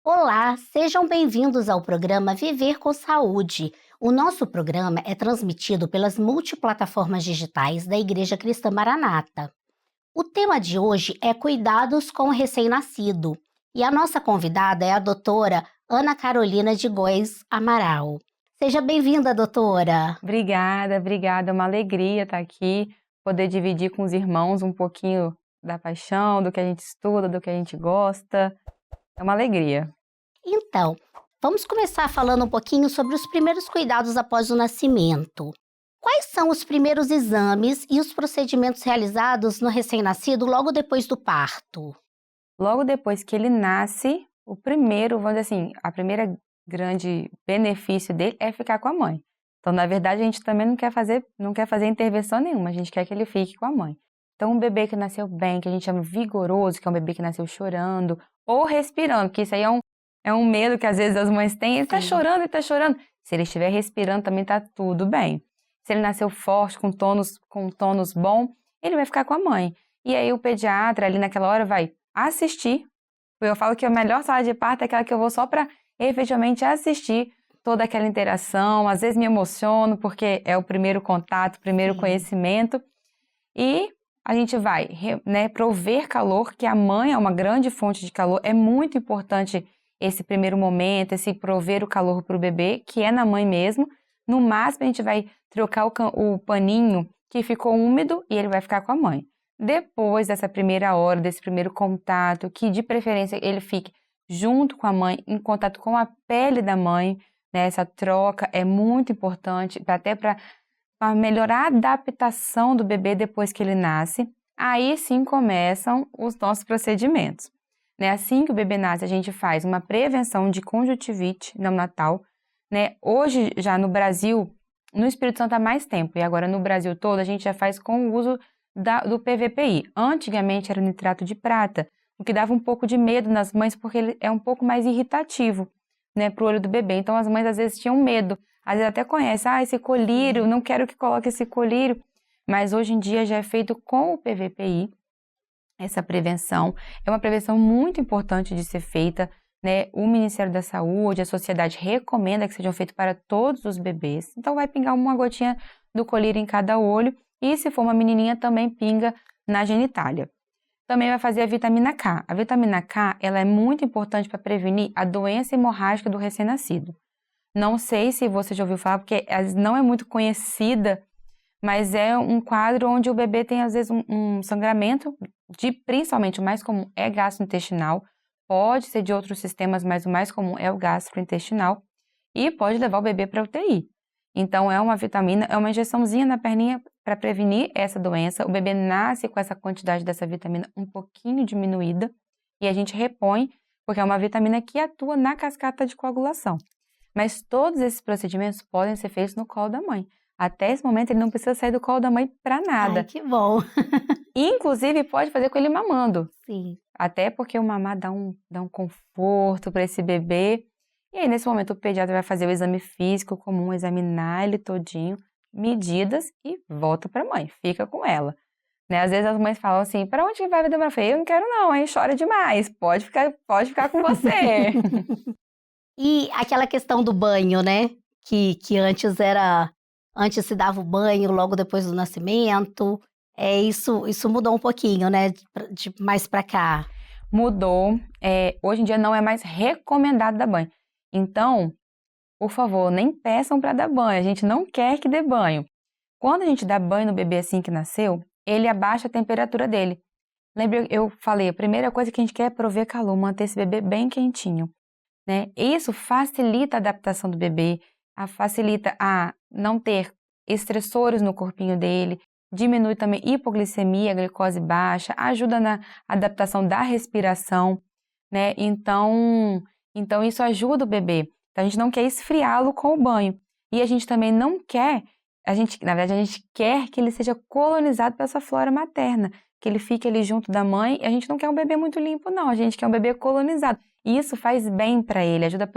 Olá, sejam bem-vindos ao programa Viver com Saúde. O nosso programa é transmitido pelas multiplataformas digitais da Igreja Cristã Maranata. O tema de hoje é Cuidados com o Recém-Nascido e a nossa convidada é a doutora Ana Carolina de Góes Amaral. Seja bem-vinda, doutora. Obrigada. É uma alegria estar aqui, poder dividir com os irmãos um pouquinho da paixão, do que a gente estuda, do que a gente gosta. É uma alegria. Então, vamos começar falando um pouquinho sobre os primeiros cuidados após o nascimento. Quais são os primeiros exames e os procedimentos realizados no recém-nascido logo depois do parto? Logo depois que ele nasce, o primeiro, vamos dizer assim, a primeira grande benefício dele é ficar com a mãe. Então, na verdade, a gente também não quer fazer intervenção nenhuma, a gente quer que ele fique com a mãe. Então, um bebê que nasceu bem, que a gente chama vigoroso, que é um bebê que nasceu chorando ou respirando, porque isso aí é um medo que às vezes as mães têm, ele tá chorando. Se ele estiver respirando, também tá tudo bem. Se ele nasceu forte, com tônus bom, ele vai ficar com a mãe. E aí o pediatra ali naquela hora vai assistir. Eu falo que a melhor sala de parto é aquela que eu vou só para efetivamente assistir toda aquela interação. Às vezes me emociono porque é o primeiro contato, o primeiro conhecimento. E a gente vai, prover calor, que a mãe é uma grande fonte de calor. É muito importante esse primeiro momento, esse prover o calor para o bebê, que é na mãe mesmo. No máximo, a gente vai trocar o paninho que ficou úmido e ele vai ficar com a mãe. Depois dessa primeira hora, desse primeiro contato, que de preferência ele fique junto com a mãe, em contato com a pele da mãe, né? Essa troca é muito importante, até para melhorar a adaptação do bebê depois que ele nasce. Aí sim começam os nossos procedimentos. Assim que o bebê nasce, a gente faz uma prevenção de conjuntivite neonatal. Hoje, já no Brasil, no Espírito Santo há mais tempo, e agora no Brasil todo, a gente já faz com o uso do PVPI. Antigamente era o nitrato de prata, o que dava um pouco de medo nas mães, porque ele é um pouco mais irritativo, para o olho do bebê. Então as mães às vezes tinham medo, às vezes até conhecem, esse colírio, não quero que coloque esse colírio. Mas hoje em dia já é feito com o PVPI. Essa prevenção é uma prevenção muito importante de ser feita, O Ministério da Saúde, a sociedade recomenda que sejam feitos para todos os bebês. Então vai pingar uma gotinha do colírio em cada olho e se for uma menininha também pinga na genitália. Também vai fazer a vitamina K. A vitamina K, ela é muito importante para prevenir a doença hemorrágica do recém-nascido. Não sei se você já ouviu falar, porque não é muito conhecida, mas é um quadro onde o bebê tem, às vezes, um sangramento, principalmente o mais comum é gastrointestinal, pode ser de outros sistemas, mas o mais comum é o gastrointestinal, e pode levar o bebê para UTI. Então, é uma vitamina, é uma injeçãozinha na perninha para prevenir essa doença. O bebê nasce com essa quantidade dessa vitamina um pouquinho diminuída, e a gente repõe, porque é uma vitamina que atua na cascata de coagulação. Mas todos esses procedimentos podem ser feitos no colo da mãe. Até esse momento, ele não precisa sair do colo da mãe para nada. Ai, que bom! Inclusive, pode fazer com ele mamando. Sim. Até porque o mamar dá um conforto para esse bebê. E aí, nesse momento, o pediatra vai fazer o exame físico comum, examinar ele todinho, medidas e volta para a mãe, fica com ela. Às vezes as mães falam assim, para onde que vai demorar? Eu falei, eu não quero não, hein? Chora demais, pode ficar com você. E aquela questão do banho, Que antes se dava o banho logo depois do nascimento. Isso mudou um pouquinho, de mais para cá. Mudou. Hoje em dia não é mais recomendado dar banho. Então, por favor, nem peçam para dar banho. A gente não quer que dê banho. Quando a gente dá banho no bebê assim que nasceu, ele abaixa a temperatura dele. Lembra, eu falei, a primeira coisa que a gente quer é prover calor, manter esse bebê bem quentinho. Isso facilita a adaptação do bebê, facilita a não ter estressores no corpinho dele, diminui também hipoglicemia, glicose baixa, ajuda na adaptação da respiração, Então isso ajuda o bebê. Então, a gente não quer esfriá-lo com o banho. E a gente também não quer, na verdade, a gente quer que ele seja colonizado pela essa flora materna, que ele fique ali junto da mãe. A gente não quer um bebê muito limpo, não. A gente quer um bebê colonizado. E isso faz bem para ele, ajuda a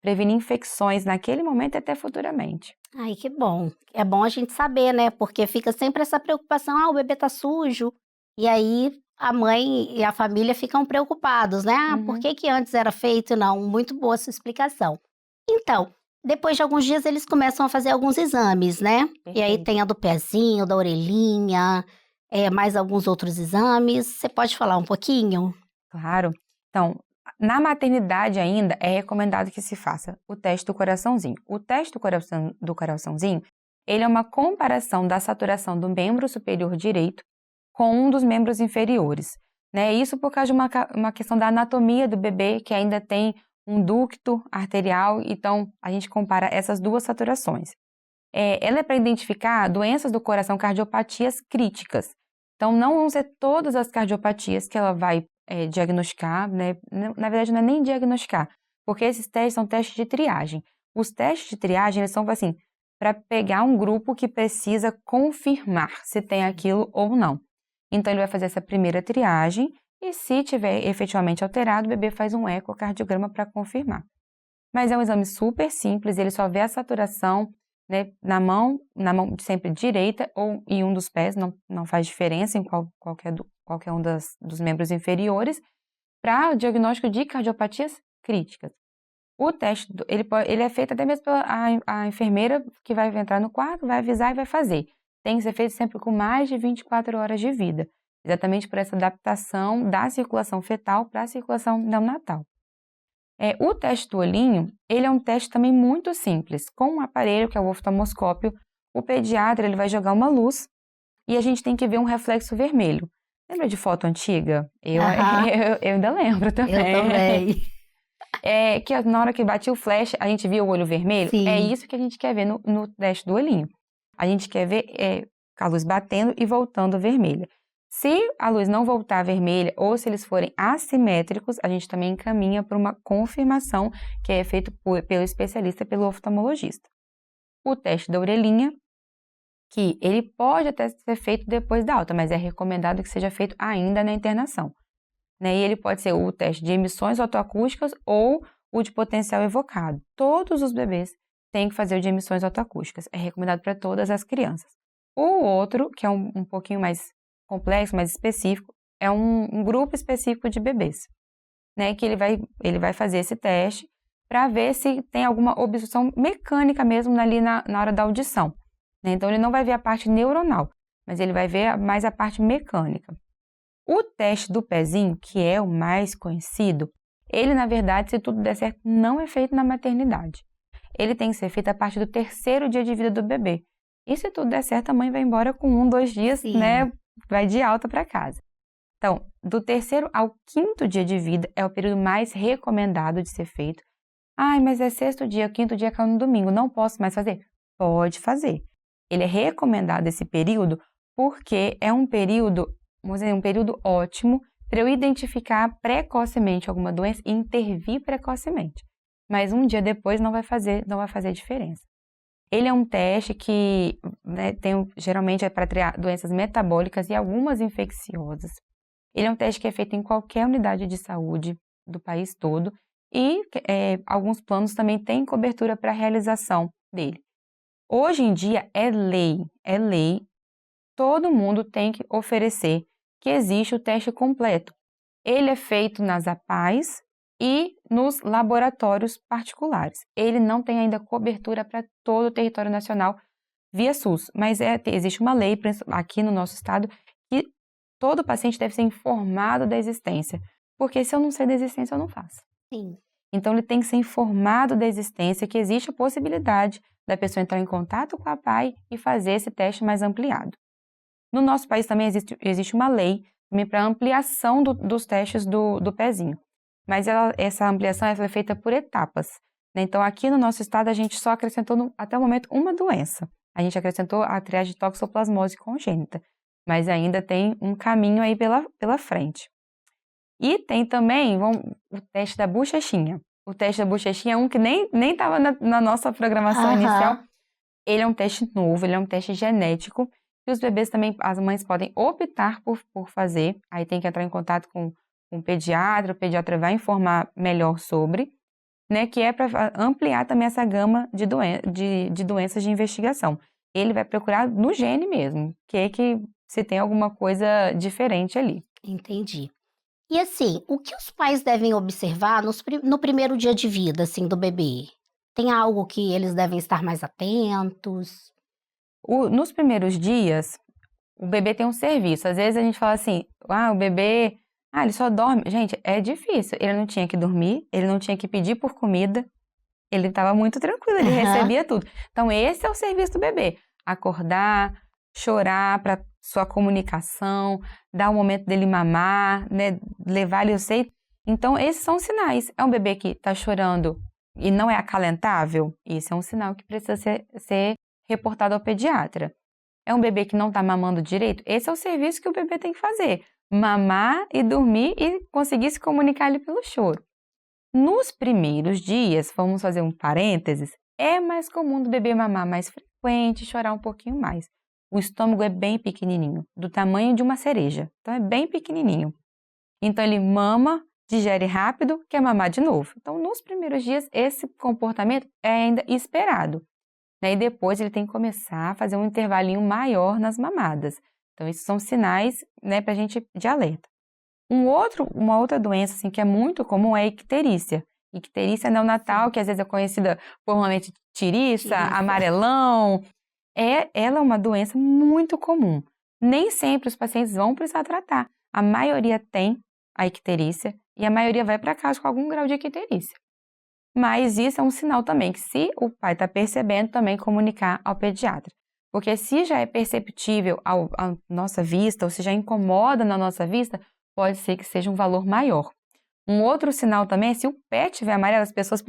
prevenir infecções naquele momento e até futuramente. Ai, que bom. É bom a gente saber, né? Porque fica sempre essa preocupação, o bebê tá sujo. E aí a mãe e a família ficam preocupados, né? Por Uhum, que que antes era feito e não? Muito boa sua explicação. Então, depois de alguns dias eles começam a fazer alguns exames, né? E aí perfeito. tem a do pezinho, da orelhinha, mais alguns outros exames. Você pode falar um pouquinho? Claro. Então, na maternidade ainda é recomendado que se faça o teste do coraçãozinho. O teste do coraçãozinho, ele é uma comparação da saturação do membro superior direito com um dos membros inferiores, né? Isso por causa de uma questão da anatomia do bebê, que ainda tem um ducto arterial, então a gente compara essas duas saturações. Ela é para identificar doenças do coração, cardiopatias críticas. Então, não vão ser todas as cardiopatias que ela vai diagnosticar, né? Na verdade, não é nem diagnosticar, porque esses testes são testes de triagem. Os testes de triagem, eles são assim, para pegar um grupo que precisa confirmar se tem aquilo ou não. Então, ele vai fazer essa primeira triagem e, se tiver efetivamente alterado, o bebê faz um ecocardiograma para confirmar. Mas é um exame super simples, ele só vê a saturação, né, na mão sempre direita ou em um dos pés, não faz diferença em qualquer um dos membros inferiores, para o diagnóstico de cardiopatias críticas. O teste, ele é feito até mesmo pela a enfermeira que vai entrar no quarto, vai avisar e vai fazer. Tem que ser feito sempre com mais de 24 horas de vida, exatamente por essa adaptação da circulação fetal para a circulação neonatal. O teste do olhinho, ele é um teste também muito simples. Com um aparelho, que é o oftalmoscópio, o pediatra ele vai jogar uma luz e a gente tem que ver um reflexo vermelho. Lembra de foto antiga? Eu, Aham, eu ainda lembro eu também. também. Que na hora que batia o flash, a gente via o olho vermelho. É Sim. isso que a gente quer ver no teste do olhinho. A gente quer ver a luz batendo e voltando vermelha. Se a luz não voltar vermelha ou se eles forem assimétricos, a gente também encaminha para uma confirmação que é feito pelo especialista, pelo oftalmologista. O teste da orelhinha, que ele pode até ser feito depois da alta, mas é recomendado que seja feito ainda na internação, né? E ele pode ser o teste de emissões otoacústicas ou o de potencial evocado. Todos os bebês têm que fazer o de emissões otoacústicas. É recomendado para todas as crianças. O outro, que é um pouquinho mais complexo, mais específico, é um grupo específico de bebês, né? Que ele vai fazer esse teste para ver se tem alguma obstrução mecânica mesmo ali na hora da audição, né? Então, ele não vai ver a parte neuronal, mas ele vai ver mais a parte mecânica. O teste do pezinho, que é o mais conhecido, ele, na verdade, se tudo der certo, não é feito na maternidade. Ele tem que ser feito a partir do 3º dia de vida do bebê. E se tudo der certo, a mãe vai embora com 1, 2 dias, Sim. né? Vai de alta para casa. Então, do 3º ao 5º dia de vida é o período mais recomendado de ser feito. Ai, mas é 6º dia, 5º dia caiu no domingo, não posso mais fazer? Pode fazer. Ele é recomendado esse período porque é um período, vamos dizer, um período ótimo para eu identificar precocemente alguma doença e intervir precocemente. Mas um dia depois não vai fazer diferença. Ele é um teste que, né, geralmente é para triar doenças metabólicas e algumas infecciosas. Ele é um teste que é feito em qualquer unidade de saúde do país todo e alguns planos também têm cobertura para a realização dele. Hoje em dia é lei, todo mundo tem que oferecer que existe o teste completo. Ele é feito nas APAES e nos laboratórios particulares. Ele não tem ainda cobertura para todo o território nacional via SUS, mas existe uma lei aqui no nosso estado que todo paciente deve ser informado da existência, porque se eu não sei da existência, eu não faço. Sim. Então, ele tem que ser informado da existência, que existe a possibilidade da pessoa entrar em contato com a APAE e fazer esse teste mais ampliado. No nosso país também existe uma lei para ampliação dos testes do pezinho, mas essa ampliação é feita por etapas, né? Então, aqui no nosso estado, a gente só acrescentou até o momento uma doença. A gente acrescentou a triagem de toxoplasmose congênita, mas ainda tem um caminho aí pela frente. E tem também o teste da bochechinha. O teste da bochechinha é um que nem estava na nossa programação inicial. Aham. Ele é um teste novo, ele é um teste genético. E os bebês também, as mães podem optar por fazer. Aí tem que entrar em contato com o pediatra vai informar melhor sobre. né, que é para ampliar também essa gama de doenças de investigação. Ele vai procurar no gene mesmo, que se tem alguma coisa diferente ali. Entendi. E assim, o que os pais devem observar no primeiro dia de vida, assim, do bebê? Tem algo que eles devem estar mais atentos? Nos primeiros dias, o bebê tem um serviço. Às vezes a gente fala assim, o bebê, ele só dorme. Gente, é difícil. Ele não tinha que dormir, ele não tinha que pedir por comida, ele estava muito tranquilo, ele Aham. recebia tudo. Então, esse é o serviço do bebê. Acordar, chorar para sua comunicação, dar o momento dele mamar, né, levar ele ao seio. Então, esses são os sinais. É um bebê que está chorando e não é acalentável? Isso é um sinal que precisa ser reportado ao pediatra. É um bebê que não está mamando direito? Esse é o serviço que o bebê tem que fazer. Mamar e dormir e conseguir se comunicar ali pelo choro. Nos primeiros dias, vamos fazer um parênteses, é mais comum do bebê mamar mais frequente, chorar um pouquinho mais. O estômago é bem pequenininho, do tamanho de uma cereja, então é bem pequenininho. Então ele mama, digere rápido, quer mamar de novo. Então nos primeiros dias esse comportamento é ainda esperado, né? E depois ele tem que começar a fazer um intervalinho maior nas mamadas. Então esses são sinais, né, para a gente de alerta. Uma outra doença assim, que é muito comum é a icterícia. Icterícia neonatal, Sim. que às vezes é conhecida formalmente tiriça, Tiriça. amarelão. Ela é uma doença muito comum. Nem sempre os pacientes vão precisar tratar. A maioria tem a icterícia e a maioria vai para casa com algum grau de icterícia. Mas isso é um sinal também que se o pai está percebendo, também comunicar ao pediatra. Porque se já é perceptível à nossa vista, ou se já incomoda na nossa vista, pode ser que seja um valor maior. Um outro sinal também é se o pé estiver amarelo, as pessoas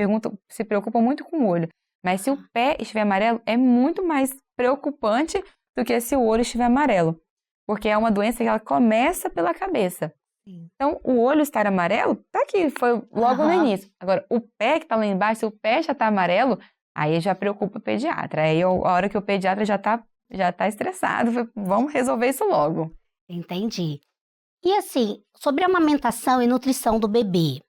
se preocupam muito com o olho, mas se o pé estiver amarelo, é muito mais preocupante do que se o olho estiver amarelo, porque é uma doença que ela começa pela cabeça. Sim. Então, o olho estar amarelo, tá aqui, foi logo no Aham. início. Agora, o pé que tá lá embaixo, se o pé já tá amarelo, aí já preocupa o pediatra. Aí a hora que o pediatra já tá estressado, vamos resolver isso logo. Entendi. E assim, sobre a amamentação e nutrição do bebê,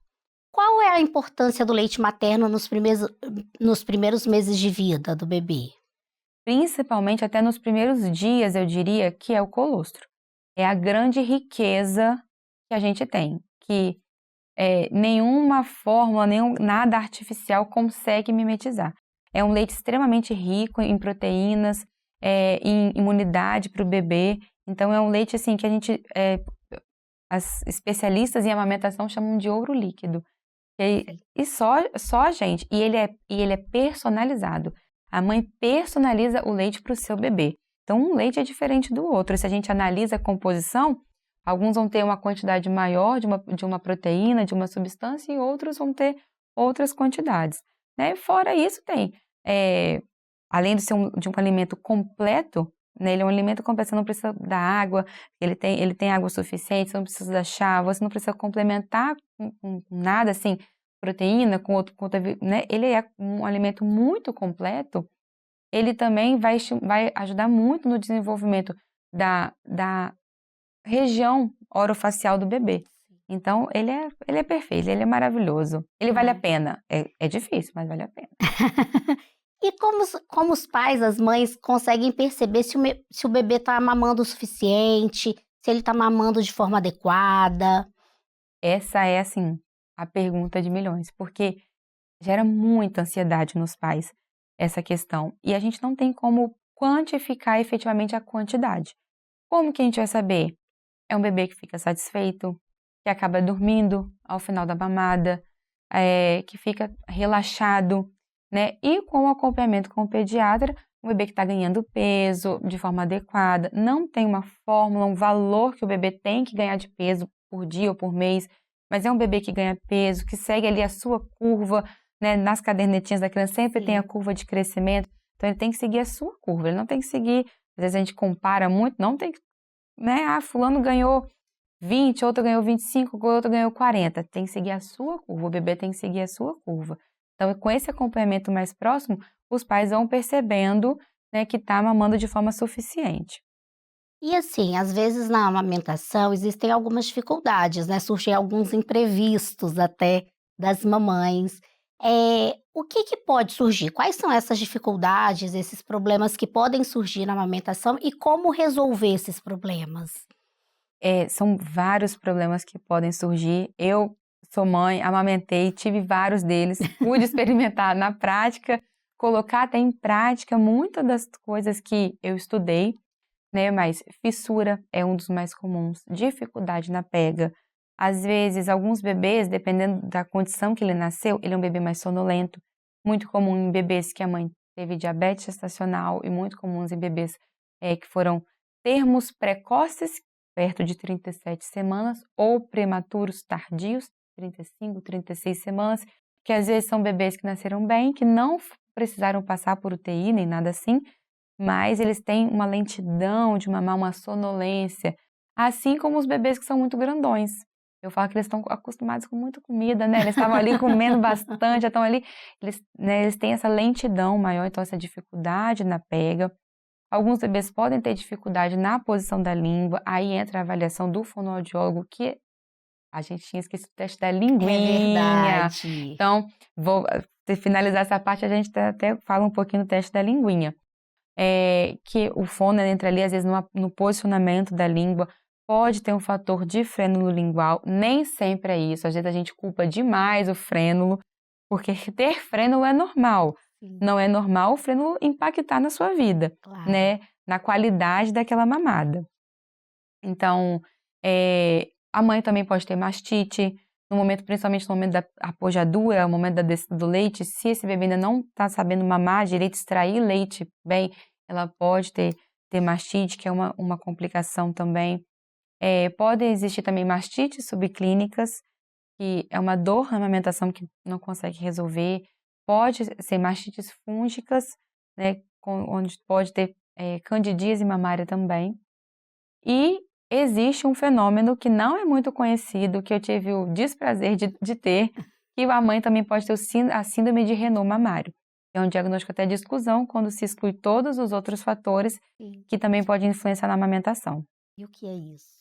qual é a importância do leite materno nos primeiros meses de vida do bebê? Principalmente até nos primeiros dias, eu diria que é o colostro. É a grande riqueza que a gente tem, que nenhuma fórmula, nada artificial consegue mimetizar. É um leite extremamente rico em proteínas, em imunidade para o bebê. Então é um leite assim que as especialistas em amamentação chamam de ouro líquido. E só gente, e ele é personalizado. A mãe personaliza o leite para o seu bebê. Então um leite é diferente do outro. Se a gente analisa a composição, alguns vão ter uma quantidade maior de uma proteína, de uma substância, e outros vão ter outras quantidades, né? Fora isso, além de ser de um alimento completo, né? Ele é um alimento completo, você não precisa da água, ele tem água suficiente, você não precisa da chá, você não precisa complementar com nada, assim, proteína, com outra, né? Ele é um alimento muito completo, ele também vai ajudar muito no desenvolvimento da região orofacial do bebê. Então, ele é perfeito, ele é maravilhoso. Ele vale a Ai. pena. É difícil, mas vale a pena. E como os pais, as mães conseguem perceber se o bebê está mamando o suficiente, se ele está mamando de forma adequada? Essa é, assim, a pergunta de milhões, porque gera muita ansiedade nos pais essa questão. E a gente não tem como quantificar efetivamente a quantidade. Como que a gente vai saber? É um bebê que fica satisfeito, que acaba dormindo ao final da mamada, que fica relaxado, né? E com o acompanhamento com o pediatra, um bebê que está ganhando peso de forma adequada, não tem uma fórmula, um valor que o bebê tem que ganhar de peso por dia ou por mês, mas é um bebê que ganha peso, que segue ali a sua curva, né? Nas cadernetinhas da criança sempre tem a Sim. curva de crescimento, então ele tem que seguir a sua curva, ele não tem que seguir, às vezes a gente compara muito, não tem que, né? Fulano ganhou 20, outro ganhou 25, outro ganhou 40. Tem que seguir a sua curva, o bebê tem que seguir a sua curva. Então, com esse acompanhamento mais próximo, os pais vão percebendo, né, que está mamando de forma suficiente. E assim, às vezes na amamentação existem algumas dificuldades, né? Surgem alguns imprevistos até das mamães. O que pode surgir? Quais são essas dificuldades, esses problemas que podem surgir na amamentação e como resolver esses problemas? São vários problemas que podem surgir. Eu sou mãe, amamentei, tive vários deles, pude experimentar na prática, colocar até em prática muitas das coisas que eu estudei, né? Mas fissura é um dos mais comuns, dificuldade na pega. Às vezes, alguns bebês, dependendo da condição que ele nasceu, ele é um bebê mais sonolento, muito comum em bebês que a mãe teve diabetes gestacional e muito comuns em bebês que foram termos precoces, perto de 37 semanas, ou prematuros tardios, 35, 36 semanas, que às vezes são bebês que nasceram bem, que não precisaram passar por UTI nem nada assim, mas eles têm uma lentidão de mamar, uma sonolência, assim como os bebês que são muito grandões. Eu falo que eles estão acostumados com muita comida, né? Eles estavam ali comendo bastante, já estão ali, eles têm essa lentidão maior, então essa dificuldade na pega. Alguns bebês podem ter dificuldade na posição da língua, aí entra a avaliação do fonoaudiólogo, que a gente tinha esquecido o teste da É linguinha. verdade. Então, vou finalizar essa parte, a gente até fala um pouquinho do teste da linguinha. Que o fono entra ali, às vezes, no posicionamento da língua, pode ter um fator de frênulo lingual, nem sempre é isso, às vezes a gente culpa demais o frênulo, porque ter frênulo é normal, Sim, não é normal o frênulo impactar na sua vida, claro. né, na qualidade daquela mamada. Então, a mãe também pode ter mastite, no momento, principalmente no momento da apojadura, no momento da descida do leite, se esse bebê ainda não está sabendo mamar direito, extrair leite bem, ela pode ter mastite, que é uma complicação também. Podem existir também mastites subclínicas, que é uma dor na amamentação que não consegue resolver. Pode ser mastites fúngicas, né, onde pode ter candidíase mamária também. E existe um fenômeno que não é muito conhecido, que eu tive o desprazer de ter, que a mãe também pode ter a síndrome de Renault mamário. É um diagnóstico até de exclusão, quando se exclui todos os outros fatores Sim. que também podem influenciar na amamentação. E o que é isso?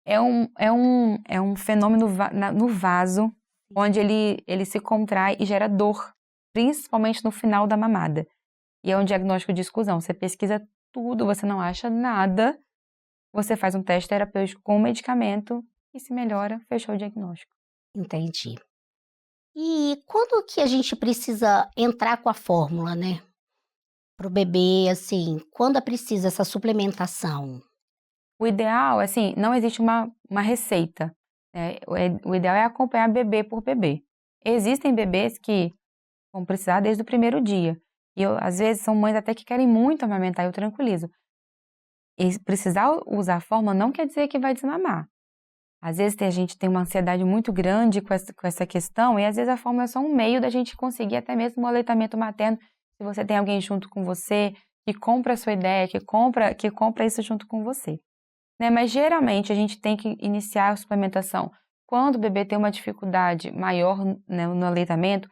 É um fenômeno no vaso, Sim. onde ele se contrai e gera dor, principalmente no final da mamada. E é um diagnóstico de exclusão. Você pesquisa tudo, você não acha nada, você faz um teste terapêutico com medicamento e se melhora, fechou o diagnóstico. Entendi. E quando que a gente precisa entrar com a fórmula, né? Para o bebê, assim, quando é preciso essa suplementação? O ideal, assim, não existe uma receita, né? O ideal é acompanhar bebê por bebê. Existem bebês que vão precisar desde o primeiro dia. E às vezes, são mães até que querem muito amamentar, eu tranquilizo. E precisar usar a fórmula não quer dizer que vai desmamar. Às vezes a gente tem uma ansiedade muito grande com essa questão, e às vezes a fórmula é só um meio da gente conseguir até mesmo o aleitamento materno, se você tem alguém junto com você, que compra a sua ideia, que compra isso junto com você. Né? Mas geralmente a gente tem que iniciar a suplementação quando o bebê tem uma dificuldade maior, né, no aleitamento,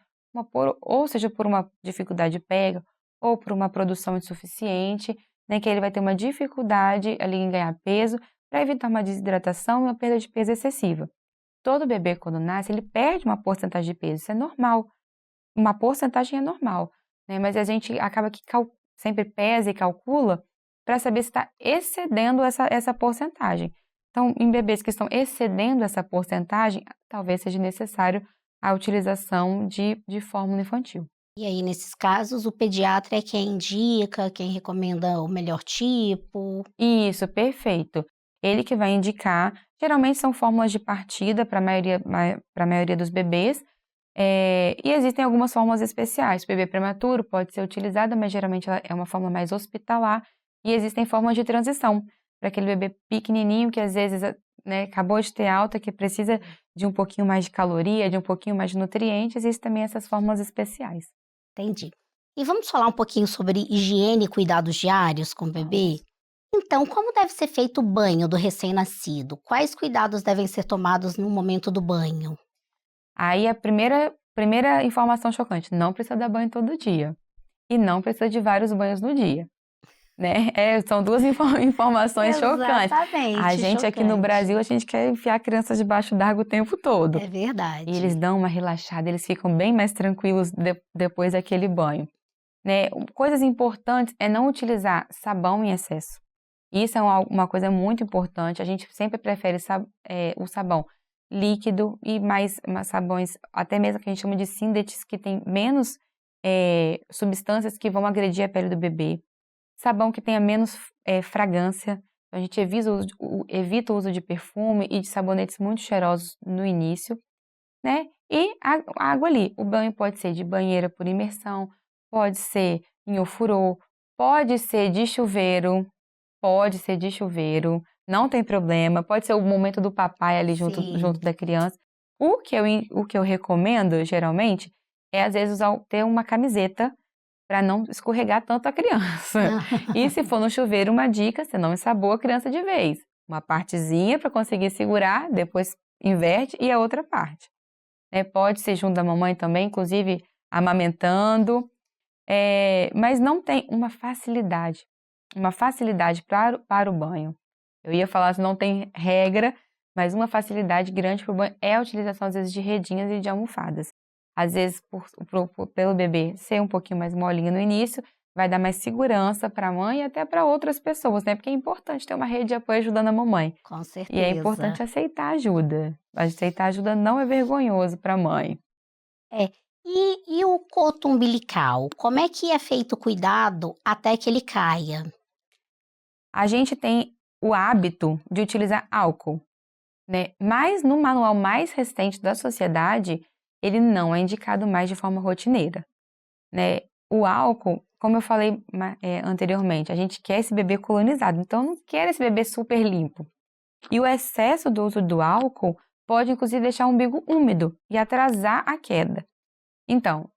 ou seja, por uma dificuldade de pega, ou por uma produção insuficiente, né, que ele vai ter uma dificuldade ali em ganhar peso, para evitar uma desidratação e uma perda de peso excessiva. Todo bebê, quando nasce, ele perde uma porcentagem de peso, isso é normal. Uma porcentagem é normal, né? Mas a gente acaba que sempre pesa e calcula para saber se está excedendo essa porcentagem. Então, em bebês que estão excedendo essa porcentagem, talvez seja necessário a utilização de fórmula infantil. E aí, nesses casos, o pediatra é quem indica, quem recomenda o melhor tipo? Isso, perfeito. Ele que vai indicar, geralmente são fórmulas de partida para a maioria dos bebês, e existem algumas fórmulas especiais. O bebê prematuro pode ser utilizada, mas geralmente ela é uma fórmula mais hospitalar, e existem fórmulas de transição, para aquele bebê pequenininho que às vezes, né, acabou de ter alta, que precisa de um pouquinho mais de caloria, de um pouquinho mais de nutrientes, existem também essas fórmulas especiais. Entendi. E vamos falar um pouquinho sobre higiene e cuidados diários com o bebê? Então, como deve ser feito o banho do recém-nascido? Quais cuidados devem ser tomados no momento do banho? Aí a primeira informação chocante, não precisa dar banho todo dia. E não precisa de vários banhos no dia. né? São duas informações chocantes. A Exatamente, gente aqui no chocante. Brasil, a gente quer enfiar a criança debaixo d'água o tempo todo. É E eles verdade. dão uma relaxada, eles ficam bem mais tranquilos depois daquele banho, né? Coisas importantes é não utilizar sabão em excesso. Isso é uma coisa muito importante. A gente sempre prefere o sabão líquido e mais sabões, até mesmo que a gente chama de síntetis, que tem menos substâncias que vão agredir a pele do bebê. Sabão que tenha menos fragrância. A gente evita o uso de perfume e de sabonetes muito cheirosos no início, né? E a água ali. O banho pode ser de banheira por imersão, pode ser em ofurô, pode ser de chuveiro. Pode ser de chuveiro, não tem problema. Pode ser o momento do papai ali junto Sim. da criança. O que eu recomendo, geralmente, é às vezes ter uma camiseta para não escorregar tanto a criança. E se for no chuveiro, uma dica, você não ensaboa a criança de vez. Uma partezinha para conseguir segurar, depois inverte e a outra parte. Pode ser junto da mamãe também, inclusive amamentando, mas não tem uma facilidade para o banho. Eu ia falar que não tem regra, mas uma facilidade grande para o banho é a utilização, às vezes, de redinhas e de almofadas. Às vezes, pelo bebê ser um pouquinho mais molinho no início, vai dar mais segurança para a mãe e até para outras pessoas, né? Porque é importante ter uma rede de apoio ajudando a mamãe. Com E é certeza. importante aceitar ajuda. Aceitar ajuda não é vergonhoso para a mãe. É. E o coto umbilical? Como é que é feito o cuidado até que ele caia? A gente tem o hábito de utilizar álcool, né? Mas no manual mais recente da sociedade, ele não é indicado mais de forma rotineira, né? O álcool, como eu falei anteriormente, a gente quer esse bebê colonizado, então não quer esse bebê super limpo. E o excesso do uso do álcool pode, inclusive, deixar o umbigo úmido e atrasar a queda. Então,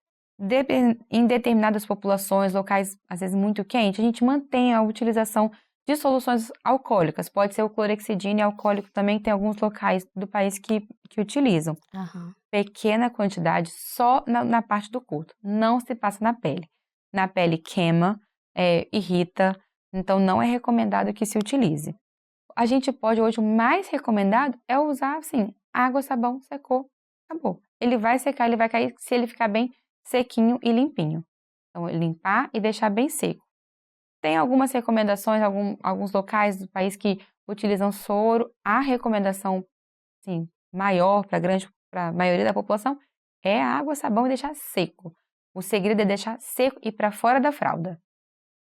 em determinadas populações, locais às vezes muito quentes, a gente mantém a utilização de soluções alcoólicas. Pode ser o clorexidina e alcoólico também, tem alguns locais do país que utilizam. Aham. Pequena quantidade só na parte do corpo, não se passa na pele. Na pele queima, irrita, então não é recomendado que se utilize. A gente pode, hoje, o mais recomendado é usar, assim, água, sabão, secou, acabou. Ele vai secar, ele vai cair se ele ficar bem sequinho e limpinho. Então, limpar e deixar bem seco. Tem algumas recomendações, alguns locais do país que utilizam soro. A recomendação, sim, maior para a maioria da população é a água, sabão e deixar seco. O segredo é deixar seco e para fora da fralda.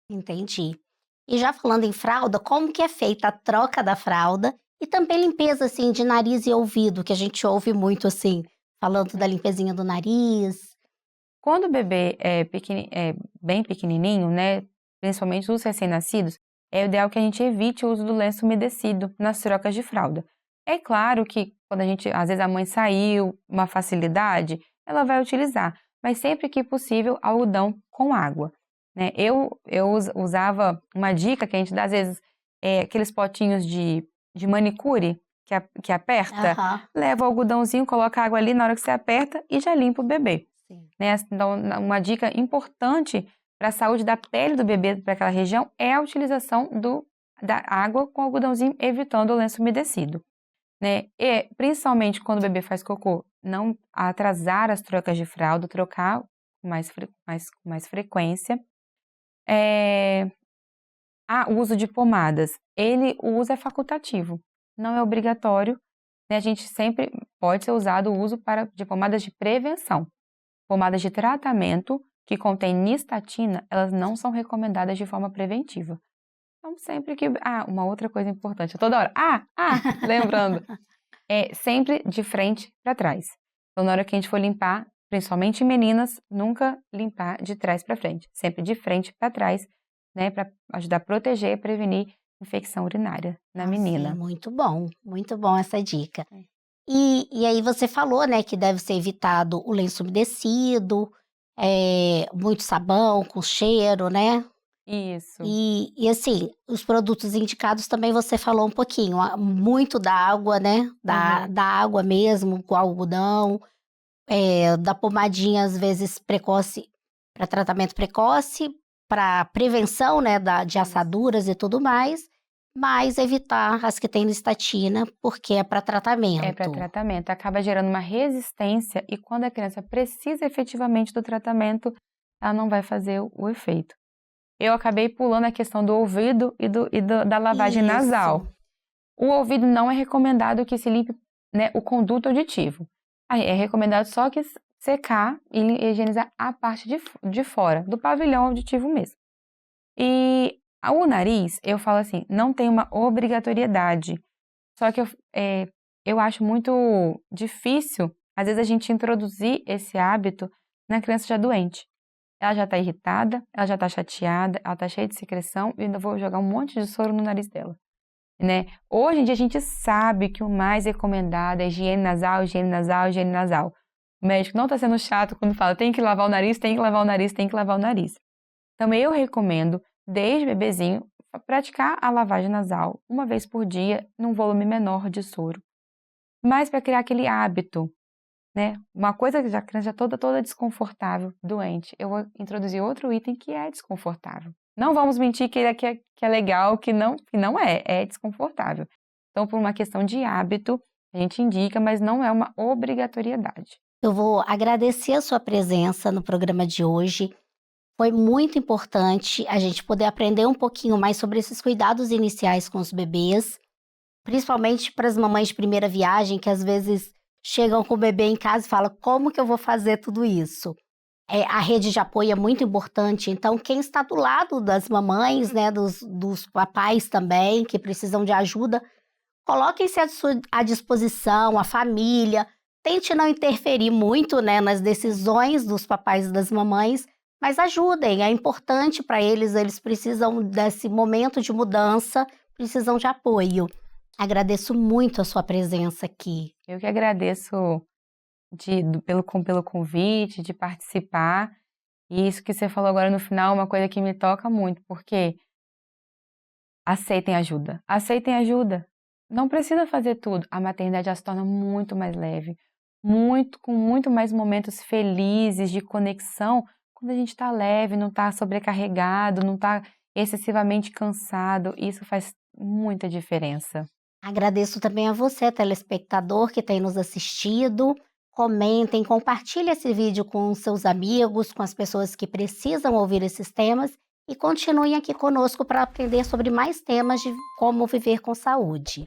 Entendi. E já falando em fralda, como que é feita a troca da fralda e também limpeza, assim, de nariz e ouvido, que a gente ouve muito, assim, falando da limpezinha do nariz. Quando o bebê é bem pequenininho, né, principalmente os recém-nascidos, é ideal que a gente evite o uso do lenço umedecido nas trocas de fralda. É claro que quando às vezes a mãe saiu, uma facilidade, ela vai utilizar, mas sempre que possível, algodão com água, né? Eu usava uma dica que a gente dá, às vezes, aqueles potinhos de manicure que aperta, Aham, leva o algodãozinho, coloca a água ali na hora que você aperta e já limpa o bebê. sim. Né? Então, uma dica importante para a saúde da pele do bebê para aquela região é a utilização da água com algodãozinho, evitando o lenço umedecido. Né? E, principalmente quando o bebê faz cocô, não atrasar as trocas de fralda, trocar com mais frequência. O uso de pomadas. O uso é facultativo, não é obrigatório. Né? A gente sempre pode ser usado o uso de pomadas de prevenção. Pomadas de tratamento que contêm nistatina, elas não são recomendadas de forma preventiva. Então, sempre que... uma outra coisa importante, toda hora... lembrando, é sempre de frente para trás. Então, na hora que a gente for limpar, principalmente meninas, nunca limpar de trás para frente. Sempre de frente para trás, né, para ajudar a proteger e prevenir infecção urinária na Sim, menina. muito bom essa dica. E aí você falou, né, que deve ser evitado o lenço umedecido, muito sabão com cheiro, né? Isso. E assim, os produtos indicados também você falou um pouquinho, muito da água, né? Uhum. Da água mesmo, com algodão, da pomadinha, às vezes precoce, para tratamento precoce, para prevenção, né, de assaduras e tudo mais, mas evitar as que têm listatina, porque é para É para tratamento. tratamento, acaba gerando uma resistência e quando a criança precisa efetivamente do tratamento, ela não vai fazer o efeito. Eu acabei pulando a questão do ouvido da lavagem nasal. Isso. O ouvido não é recomendado que se limpe, né, o conduto auditivo. Aí é recomendado só que secar e higienizar a parte de fora, do pavilhão auditivo mesmo. E o nariz, eu falo assim, não tem uma obrigatoriedade. Só que eu acho muito difícil, às vezes, a gente introduzir esse hábito na criança já doente. Ela já está irritada, ela já está chateada, ela está cheia de secreção e ainda vou jogar um monte de soro no nariz dela, né? Hoje em dia a gente sabe que o mais recomendado é higiene nasal, higiene nasal, higiene nasal. O médico não está sendo chato quando fala tem que lavar o nariz, tem que lavar o nariz, tem que lavar o nariz. Então eu recomendo, desde bebezinho, praticar a lavagem nasal uma vez por dia, num volume menor de soro. Mas para criar aquele hábito, né? Uma coisa que a criança já toda desconfortável, doente, eu vou introduzir outro item que é desconfortável. Não vamos mentir que é legal, que não é desconfortável. Então, por uma questão de hábito, a gente indica, mas não é uma obrigatoriedade. Eu vou agradecer a sua presença no programa de hoje. Foi muito importante a gente poder aprender um pouquinho mais sobre esses cuidados iniciais com os bebês, principalmente para as mamães de primeira viagem, que às vezes chegam com o bebê em casa e falam: como que eu vou fazer tudo isso? A rede de apoio é muito importante, então quem está do lado das mamães, né, dos papais também, que precisam de ajuda, coloquem-se à disposição, a família, tente não interferir muito, né, nas decisões dos papais e das mamães, mas ajudem, é importante para eles precisam desse momento de mudança, precisam de apoio. Agradeço muito a sua presença aqui. Eu que agradeço pelo convite, de participar. E isso que você falou agora no final é uma coisa que me toca muito, porque aceitem ajuda. Aceitem ajuda. Não precisa fazer tudo. A maternidade já se torna muito mais leve, com muito mais momentos felizes de conexão, quando a gente está leve, não está sobrecarregado, não está excessivamente cansado. Isso faz muita diferença. Agradeço também a você, telespectador, que tem nos assistido. Comentem, compartilhem esse vídeo com seus amigos, com as pessoas que precisam ouvir esses temas e continuem aqui conosco para aprender sobre mais temas de como viver com saúde.